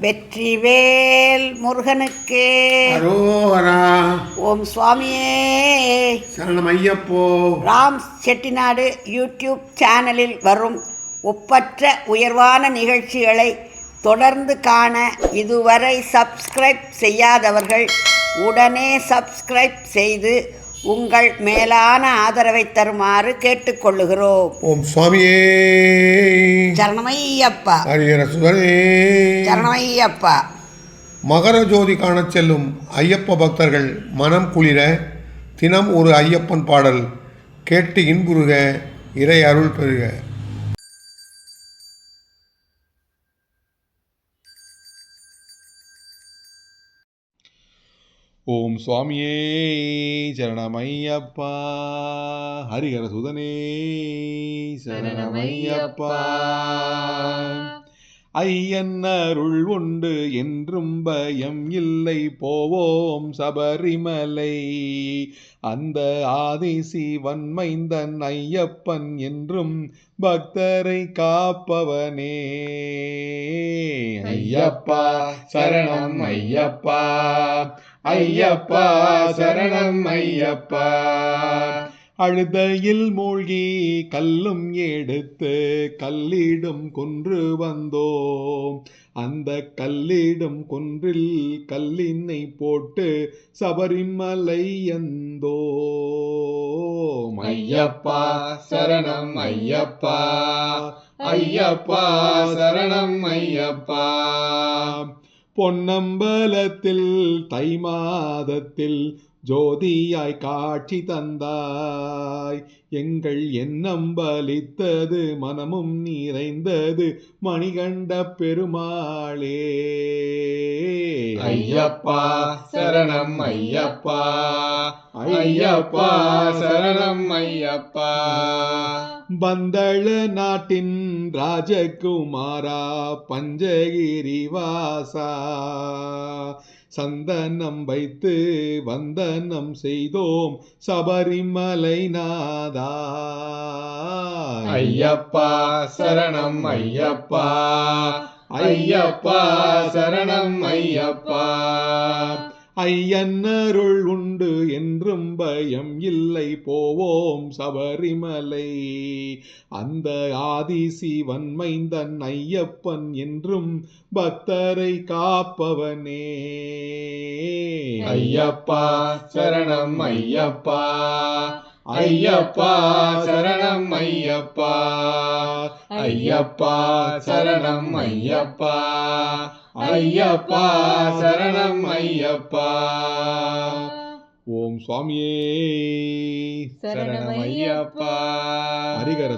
வெற்றிவேல் முருகனுக்கு அரோகரா. ஓம் சுவாமியே சரணம் ஐயப்போ. ராம் செட்டிநாடு யூடியூப் சேனலில் வரும் ஒப்பற்ற உயர்வான நிகழ்ச்சிகளை தொடர்ந்து காண இதுவரை சப்ஸ்கிரைப் செய்யாதவர்கள் உடனே சப்ஸ்கிரைப் செய்து உங்கள் மேலான ஆதரவை தருமாறு கேட்டுக்கொள்ளுகிறோம். ஓம் சுவாமியே சரணமையப்பா. ஹரிஹர சுதனே சரணமையப்பா. மகர ஜோதி காணச் செல்லும் ஐயப்ப பக்தர்கள் மனம் குளிர தினம் ஒரு ஐயப்பன் பாடல் கேட்டு இன்புறுக, இறை அருள் பெறுக. ஓம் சுவாமியே சரணமையப்பா. ஹரிஹர சுதனே சரணமையப்பா. ஐயன் அருள் உண்டு என்றும் பயம் இல்லை, போவோம் சபரிமலை. அந்த ஆதிசிவன் மைந்தன் ஐயப்பன் என்றும் பக்தரை காப்பவனே. ஐயப்பா சரணம் ஐயப்பா, ஐயப்பா சரணம் ஐயப்பா. அழுதையில் மூழ்கி கல்லும் எடுத்து கல்லிடும் குன்று வந்தோம். அந்த கல்லிடும் குன்றில் கல்லினை போட்டு சபரிமலை எந்தோம். ஐயப்பா சரணம் ஐயப்பா, ஐயப்பா சரணம் ஐயப்பா. பொன்னம்பலத்தில் தை மாதத்தில் ஜோதியாய் காட்சி தந்தாய். எங்கள் எண்ணம் பலித்தது, மனமும் நிறைந்தது மணிகண்ட பெருமாளே. ஐயப்பா சரணம் ஐயப்பா, ஐயப்பா சரணம் ஐயப்பா. பந்தள நாட்டின் ராஜகுமாரா, பஞ்சகிரி வாசா, சந்தனம் வைத்து வந்தனம் செய்தோம் சபரிமலை நாதா. ஐயப்பா சரணம் ஐயப்பா, ஐயப்பா சரணம் ஐயப்பா. ஐயன் அருள் உண்டு என்றும் பயம் இல்லை, போவோம் சபரிமலை. அந்த ஆதிசிவன் மைந்தன் ஐயப்பன் என்றும் பக்தரை காப்பவனே. ஐயப்பா சரணம் ஐயப்பா, ஐயப்பா சரணம் ஐயப்பா, ஐயப்பா சரணம் ஐயப்பா, ஐயப்பா சரணம் ஐயப்பா. ஓம் சுவாமியே சரணம் ஐயப்பா. ஹரிஹர